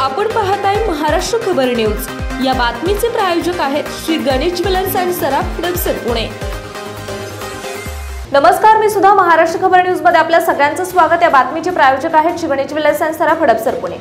आपण पाहताय महाराष्ट्र खबर न्यूज। या बातमीचे प्रायोजक आहेत श्री गणेश ज्वेलर्स अँड सराफ हडपसर पुणे। नमस्कार, मी सुद्धा महाराष्ट्र खबर न्यूज मध्ये आपल्या सगळ्यांचं स्वागत। या बातमीचे प्रायोजक आहेत श्री गणेश ज्वेलर्स अँड सराफ हडपसर पुणे।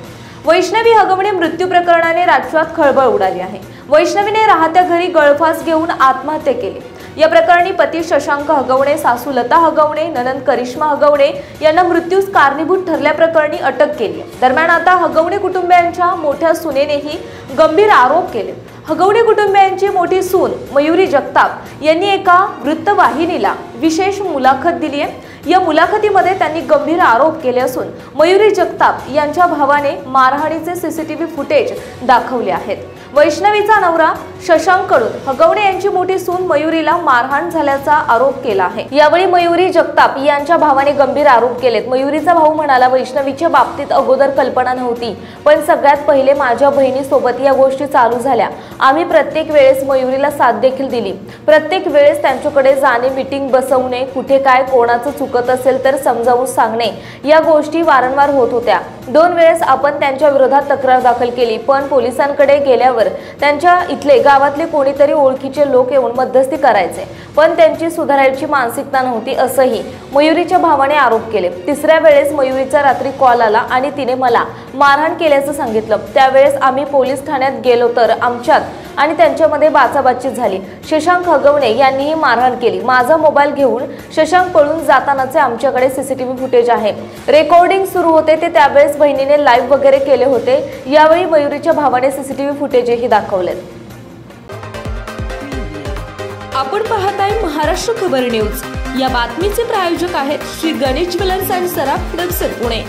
वैष्णवी हगवणे मृत्यू प्रकरणाने राज्यात खळबळ उडाली आहे। वैष्णवीने राहत्या घरी गळफास घेऊन आत्महत्या केली। या प्रकरणी पती शशांक हगवणे, सासू लता हगवणे, ननंद करिश्मा हगवणे यांना मृत्यूस कारणीभूत ठरल्याप्रकरणी अटक केली। दरम्यान आता हगवणे कुटुंबियांच्या मोठ्या सुनेनेही गंभीर आरोप केले। हगवणे कुटुंबियांची मोठी सून मयुरी जगताप यांनी एका वृत्तवाहिनीला विशेष मुलाखत दिली आहे। या मुलाखतीमध्ये त्यांनी गंभीर आरोप केले असून मयुरी जगताप यांच्या भावाने मारहाणीचे सीसीटीव्ही फुटेज दाखवले आहेत। वैष्णवीचा नवरा शशांककडून हगवणे यांची मोठी सून मयुरीला मारहाण झाल्याचा आरोप केला आहे। यावेळी मयुरी जगताप यांच्या भावाने गंभीर आरोप केलेत। मयुरीचा भाऊ म्हणाला, वैष्णवीच्या बाबतीत अगोदर कल्पना नव्हती, पण सगळ्यात पहिले माझ्या बहिणीसोबत या गोष्टी चालू झाल्या। आम्ही प्रत्येक वेळेस मयुरीला साथ देखील दिली। प्रत्येक वेळेस त्यांच्याकडे जाणे, मीटिंग बसवणे, कुठे काय कोणाचं चुकत असेल तर समजावून सांगणे, या गोष्टी वारंवार होत होत्या। 2 वेळेस आपण त्यांच्या विरोधात तक्रार दाखल केली, पण पोलिसांकडे गेल्यावर त्यांच्या इथले गावातले कोणीतरी ओळखीचे लोक येऊन मध्यस्थी करायचे, पण त्यांची सुधारायची मानसिकता नव्हती, असंही मयुरीच्या भावाने आरोप केले। 3ऱ्या वेळेस मयुरीचा रात्री कॉल आला आणि तिने मला मारहाण केल्याचं सांगितलं। त्यावेळेस आम्ही पोलीस ठाण्यात गेलो तर आमच्यात आणि त्यांच्यामध्ये बाचाबाची झाली। शशांक हगवणे यांनीही मारहाण केली। माझा मोबाईल घेऊन शशांक पळून जातानाचे आमच्याकडे सीसीटीव्ही फुटेज आहे। रेकॉर्डिंग सुरू होते ते त्यावेळेस बहिणीने लाईव्ह वगैरे केले होते। यावेळी मयुरीच्या भावाने सीसीटीव्ही फुटेजही दाखवले। आपण पाहताय महाराष्ट्र खबर न्यूज। या बातमीचे प्रायोजक आहेत Shri Ganesh jewellers and Saraf Hadapsar Pune.